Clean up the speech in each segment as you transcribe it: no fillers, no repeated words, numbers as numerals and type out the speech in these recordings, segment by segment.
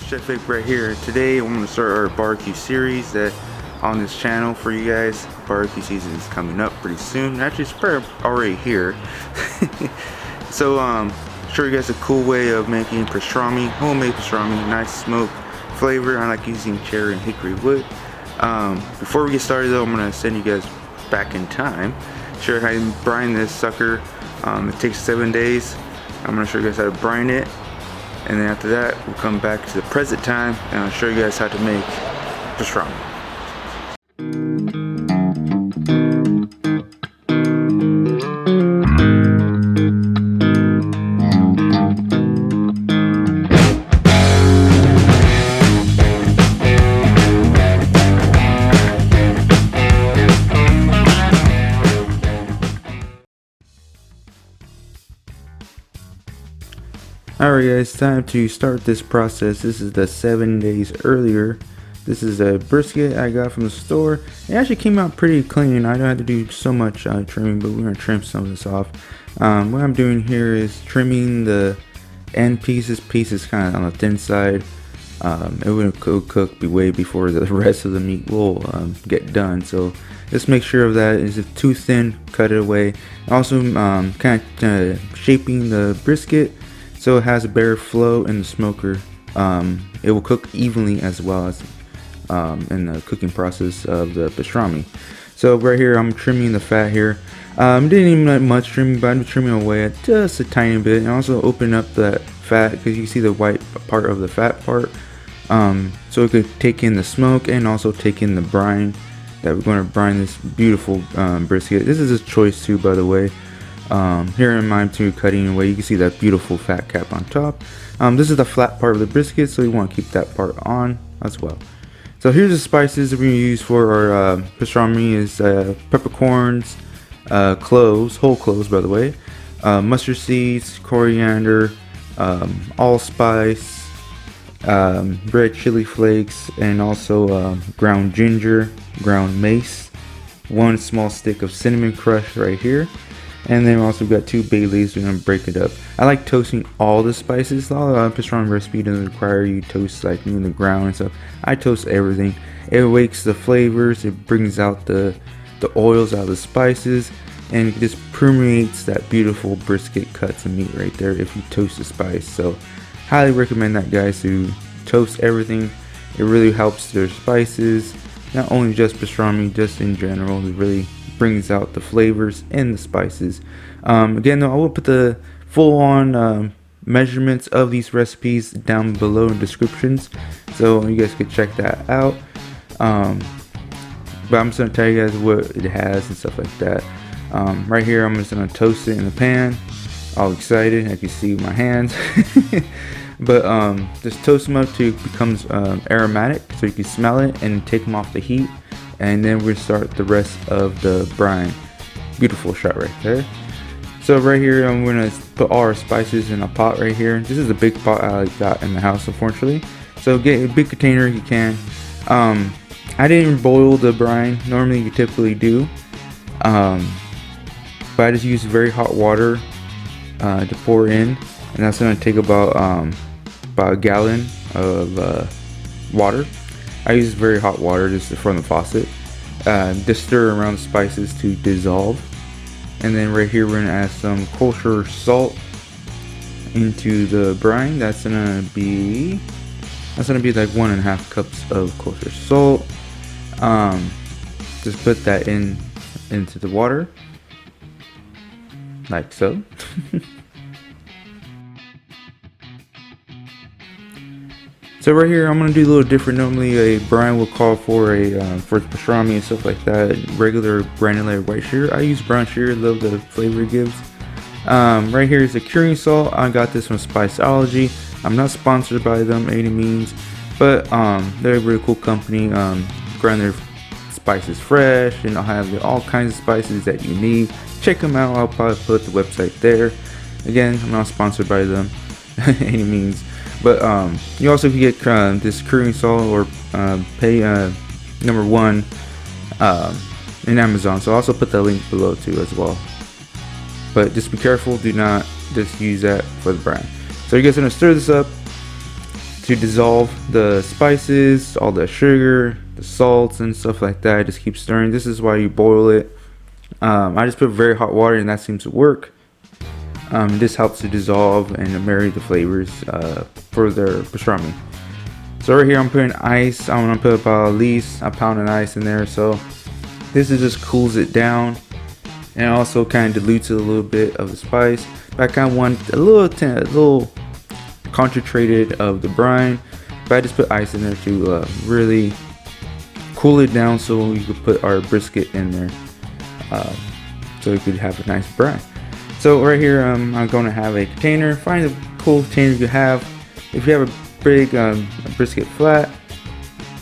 guys, Chef Vic right here. Today I'm going to start our barbecue series that on this channel for you guys. Barbecue season is coming up pretty soon. Actually, it's probably already here. So show you guys a cool way of making pastrami, homemade pastrami, nice smoke flavor. I like using cherry and hickory wood. Before we get started though, I'm going to send you guys back in time. Show you how you brine this sucker. It takes 7 days. I'm going to show you guys how to brine it. And then after that, we'll come back to the present time and I'll show you guys how to make pastrami. Alright guys, time to start this process. This is the 7 days earlier. This is a brisket I got from the store. It actually came out pretty clean. I don't have to do so much trimming, but we're going to trim some of this off. What I'm doing here is trimming the end pieces kind of on the thin side. It will cook way before the rest of the meat will get done. So just make sure of that. Is it too thin, cut it away. Also kind of shaping the brisket so it has a better flow in the smoker. It will cook evenly as well as in the cooking process of the pastrami. So right here I'm trimming the fat here. Didn't even like much trimming, but I'm trimming away at just a tiny bit, and also open up that fat because you see the white part of the fat part. So it could take in the smoke and also take in the brine that we're going to brine this beautiful brisket. This is a choice too, by the way. Here in mine too, cutting away, you can see that beautiful fat cap on top. This is the flat part of the brisket, so you want to keep that part on as well. So here's the spices that we're going to use for our pastrami is peppercorns, cloves, whole cloves by the way, mustard seeds, coriander, allspice, red chili flakes, and also ground ginger, ground mace, one small stick of cinnamon crush right here. And then we also got 2 bay leaves. We're gonna break it up. I like toasting all the spices. A lot of pastrami recipe doesn't require you toast like in the ground and stuff. I toast everything. It wakes the flavors. It brings out the oils out of the spices, and it just permeates that beautiful brisket cuts of meat right there if you toast the spice. So highly recommend that, guys, to toast everything. It really helps their spices, not only just pastrami, just in general. It really brings out the flavors and the spices. Again though, I will put the full-on measurements of these recipes down below in descriptions, so you guys could check that out. But I'm just gonna tell you guys what it has and stuff like that. Right here I'm just gonna toast it in the pan, all excited, as you see with my hands. But just toast them up till it becomes aromatic, so you can smell it and take them off the heat. And then we start the rest of the brine. Beautiful shot right there. So right here I'm gonna put all our spices in a pot right here. This is a big pot I got in the house, unfortunately. So get a big container if you can. I didn't boil the brine. Normally you typically do. But I just use very hot water to pour in, and that's gonna take about a gallon of water. I use very hot water just from the faucet. Just stir around the spices to dissolve. And then right here we're gonna add some kosher salt into the brine. That's gonna be like 1.5 cups of kosher salt. Just put that into the water, like so. So right here I'm gonna do a little different. Normally a brine will call for for pastrami and stuff like that, regular granulated white sugar. I use brown sugar, love the flavor it gives. Right here is the curing salt. I got this from Spiceology. I'm not sponsored by them by any means, but they're a really cool company. Grind their spices fresh, and I'll have all kinds of spices that you need. Check them out. I'll probably put the website there. Again, I'm not sponsored by them by any means. But you also can get this curing salt or pay #1 in Amazon. So I'll also put the link below too as well. But just be careful, do not just use that for the brine. So you guys are gonna stir this up to dissolve the spices, all the sugar, the salts and stuff like that. Just keep stirring. This is why you boil it. I just put very hot water and that seems to work. This helps to dissolve and marry the flavors for their pastrami. So right here I'm putting ice. I'm gonna put about at least a pound of ice in there. So this is just cools it down and also kind of dilutes it a little bit of the spice. But I kind of want a little concentrated of the brine. But I just put ice in there to really cool it down so we could put our brisket in there. So we could have a nice brine. So right here I'm going to have a container. Find a cool container you have. If you have a big brisket flat,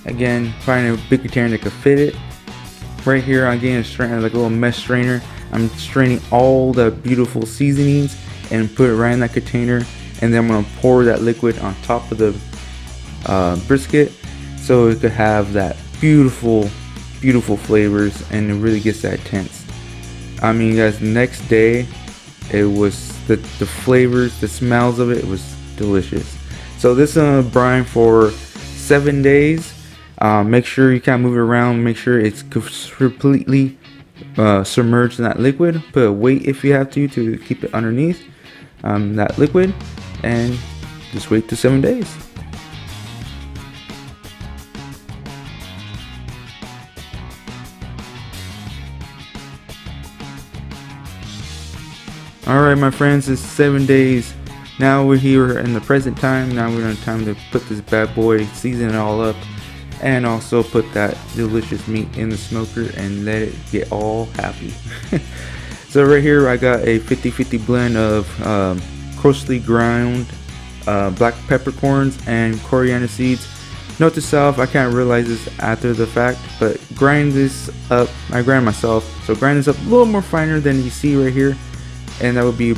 again find a big container that could fit it. Right here I'm getting a strainer, like a little mesh strainer. I'm straining all the beautiful seasonings and put it right in that container, and then I'm going to pour that liquid on top of the brisket so it could have that beautiful flavors and it really gets that tense. I mean guys, the next day it was the flavors, the smells of it was delicious. So this is brine for 7 days. Make sure you kind of move it around, make sure it's completely submerged in that liquid. Put a weight if you have to keep it underneath that liquid, and just wait till 7 days. Alright my friends, it's 7 days. Now we're here in the present time. Now we're in time to put this bad boy, season it all up, and also put that delicious meat in the smoker and let it get all happy. So right here I got a 50-50 blend of coarsely ground black peppercorns and coriander seeds. Note to self, I can't realize this after the fact, but grind this up. I grind myself, so grind this up a little more finer than you see right here, and that would be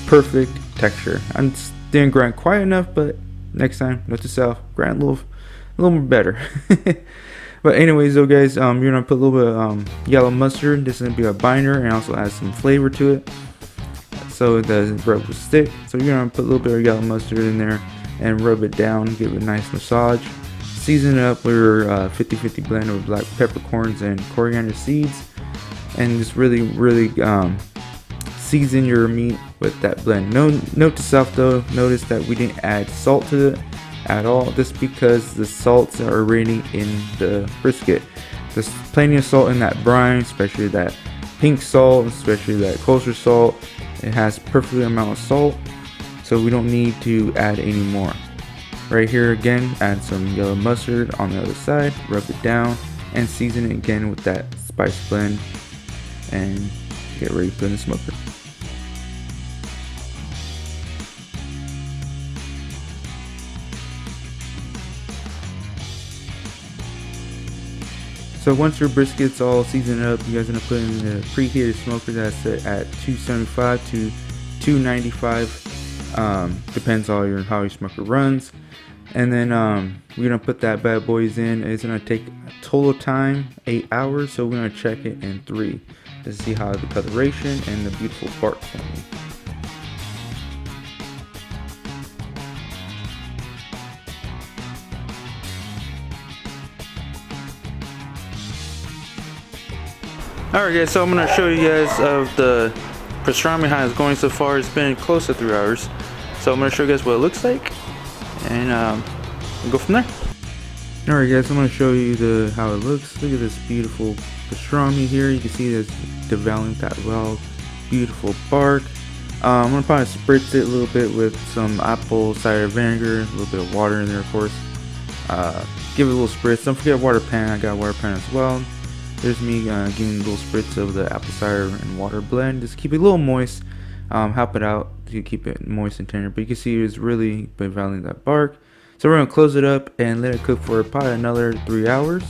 perfect texture. I didn't grind quite enough, but next time, note to self, grind a little more better. But anyways though guys, you're gonna put a little bit of yellow mustard. This is gonna be a binder and also add some flavor to it so it doesn't rub with stick. So you're gonna put a little bit of yellow mustard in there and rub it down, give it a nice massage. Season it up with your 50-50 blend of black peppercorns and coriander seeds, and just really season your meat with that blend. Note to self though, notice that we didn't add salt to it at all, just because the salts are already in the brisket. There's plenty of salt in that brine, especially that pink salt, especially that kosher salt. It has perfectly amount of salt, so we don't need to add any more. Right here again, add some yellow mustard on the other side, rub it down, and season it again with that spice blend, and get ready to put in the smoker. So once your brisket's all seasoned up, you guys are gonna put in the preheated smoker that's set at 275 to 295. Depends on how your smoker runs. And then we're gonna put that bad boys in. It's gonna take a total time 8 hours, so we're gonna check it in 3 to see how the coloration and the beautiful bark forming. Alright guys, so I'm going to show you guys of the pastrami, how it's going so far. It's been close to 3 hours. So I'm going to show you guys what it looks like, and we'll go from there. Alright guys, I'm going to show you how it looks. Look at this beautiful pastrami here. You can see it's developing that well, beautiful bark. I'm going to probably spritz it a little bit with some apple cider vinegar, a little bit of water in there of course. Give it a little spritz. Don't forget water pan. I got a water pan as well. There's me giving a little spritz of the apple cider and water blend. Just keep it a little moist. Help it out to keep it moist and tender. But you can see it's really been valuing that bark. So we're going to close it up and let it cook for probably another 3 hours.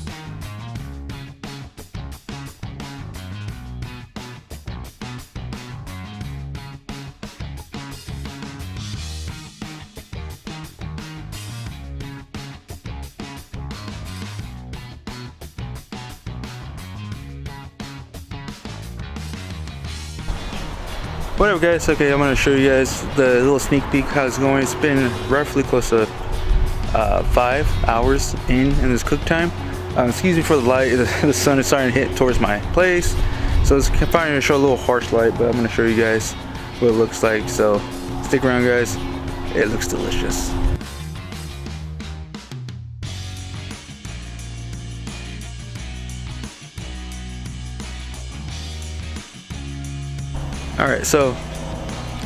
Whatever guys, okay, I'm going to show you guys the little sneak peek how it's going. It's been roughly close to 5 hours in this cook time. Excuse me for the light. The sun is starting to hit towards my place, so it's finally to show a little harsh light, but I'm going to show you guys what it looks like. So stick around, guys. It looks delicious. Alright, so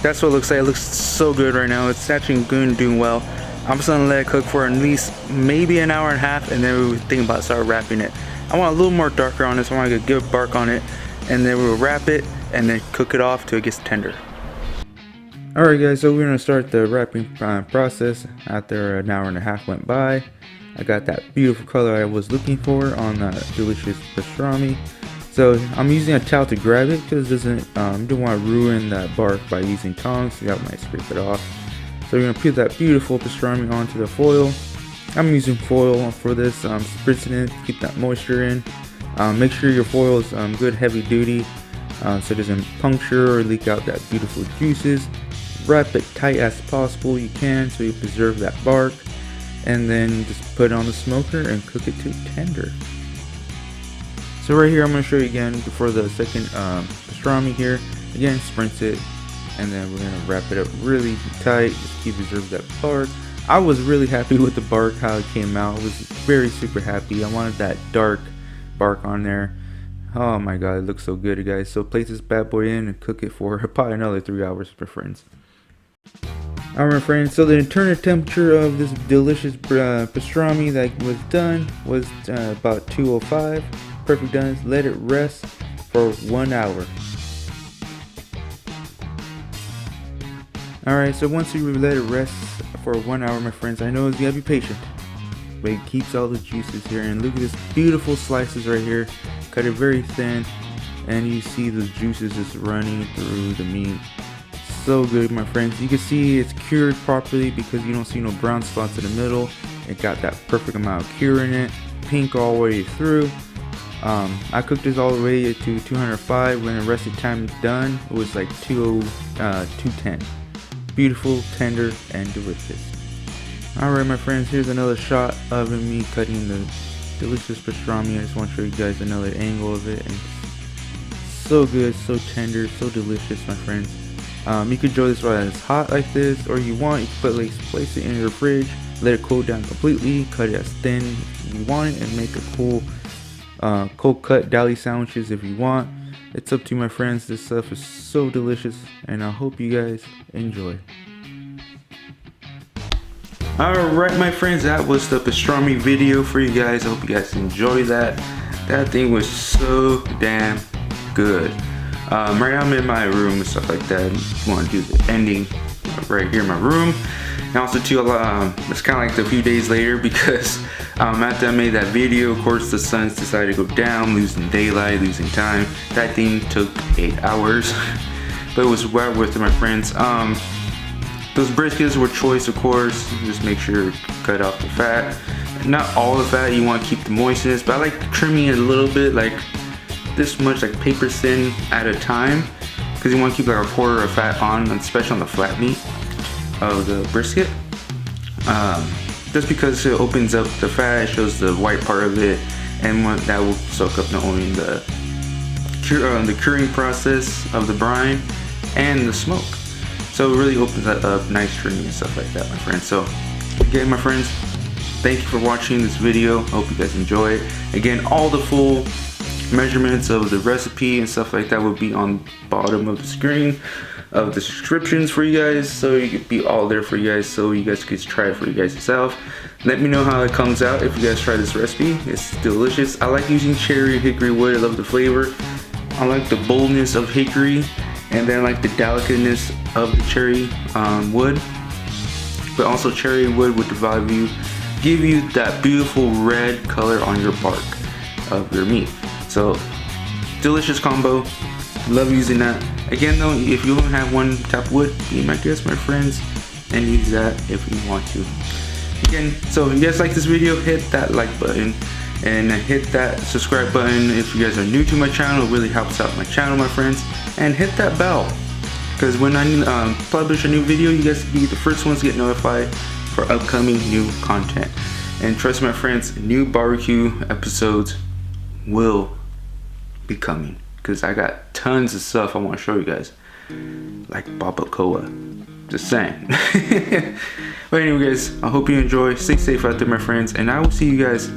that's what it looks like. It looks so good right now. It's actually good and doing well. I'm just gonna let it cook for at least maybe an hour and a half, and then we'll think about start wrapping it. I want a little more darker on this. I want to get good bark on it, and then we'll wrap it and then cook it off till it gets tender. Alright guys, so we're gonna start the wrapping process after an hour and a half went by. I got that beautiful color I was looking for on that delicious pastrami. So I'm using a towel to grab it because it doesn't don't want to ruin that bark by using tongs. So that might scrape it off. So we're gonna put that beautiful pastrami onto the foil. I'm using foil for this, spritzing it to keep that moisture in. Make sure your foil is good heavy duty, so it doesn't puncture or leak out that beautiful juices. Wrap it tight as possible you can so you preserve that bark, and then just put it on the smoker and cook it to tender. So right here I'm going to show you again for the second pastrami here. Again, spritz it, and then we're going to wrap it up really tight just to preserve that bark. I was really happy with the bark, how it came out. I was very super happy. I wanted that dark bark on there. Oh my god, it looks so good, guys. So place this bad boy in and cook it for probably another 3 hours, my friends. Alright, my friends, so the internal temperature of this delicious pastrami that was done was about 205. Perfect done. Let it rest for 1 hour. Alright, so once you let it rest for 1 hour, my friends, I know you gotta be patient, but it keeps all the juices here. And look at this beautiful slices right here. Cut it very thin, and you see the juices just running through the meat. So good, my friends. You can see it's cured properly because you don't see no brown spots in the middle. It got that perfect amount of cure in it, pink all the way through. I cooked this all the way to 205. When the resting time is done, it was like 210. Beautiful, tender, and delicious. Alright, my friends, here's another shot of me cutting the delicious pastrami. I just want to show you guys another angle of it. And so good, so tender, so delicious, my friends. You could enjoy this while it's hot like this, or you can place it in your fridge, let it cool down completely, cut it as thin as you want it, and make a cold cut deli sandwiches if you want. It's up to you, my friends. This stuff is so delicious, and I hope you guys enjoy. Alright, my friends, that was the pastrami video for you guys. I hope you guys enjoyed that. That thing was so damn good. Right now I'm in my room and stuff like that. I want to do the ending right here in my room. And also too, it's kind of like a few days later because after I made that video, of course the suns decided to go down, losing daylight, losing time. That thing took 8 hours, but it was well worth it, my friends. Those briskets were choice, of course. Just make sure to cut off the fat. Not all the fat, you want to keep the moistness, but I like trimming it a little bit, like this much, like paper thin at a time, because you want to keep like a quarter of fat on, especially on the flat meat of the brisket. Just because it opens up the fat, it shows the white part of it, and that will soak up not only the curing process of the brine and the smoke. So it really opens that up, nice trimming and stuff like that, my friends. So again, my friends, thank you for watching this video. Hope you guys enjoy it. Again, all the full measurements of the recipe and stuff like that will be on the bottom of the screen of the descriptions for you guys, so you could be all there for you guys, so you guys could try it for you guys yourself. Let me know how it comes out if you guys try this recipe. It's delicious. I like using cherry hickory wood. I love the flavor. I like the boldness of hickory, and then I like the delicateness of the cherry wood. But also cherry wood would give you that beautiful red color on your bark of your meat. So delicious combo. Love using that. Again though, if you don't have one type of wood, be my guest, my friends, and use that if you want to. Again, so if you guys like this video, hit that like button and hit that subscribe button if you guys are new to my channel. It really helps out my channel, my friends. And hit that bell, because when I publish a new video, you guys can be the first ones to get notified for upcoming new content. And trust me, my friends, new barbecue episodes will be coming, because I got tons of stuff I want to show you guys, like barbacoa. Just saying. But anyway, guys, I hope you enjoy. Stay safe out there, my friends, and I will see you guys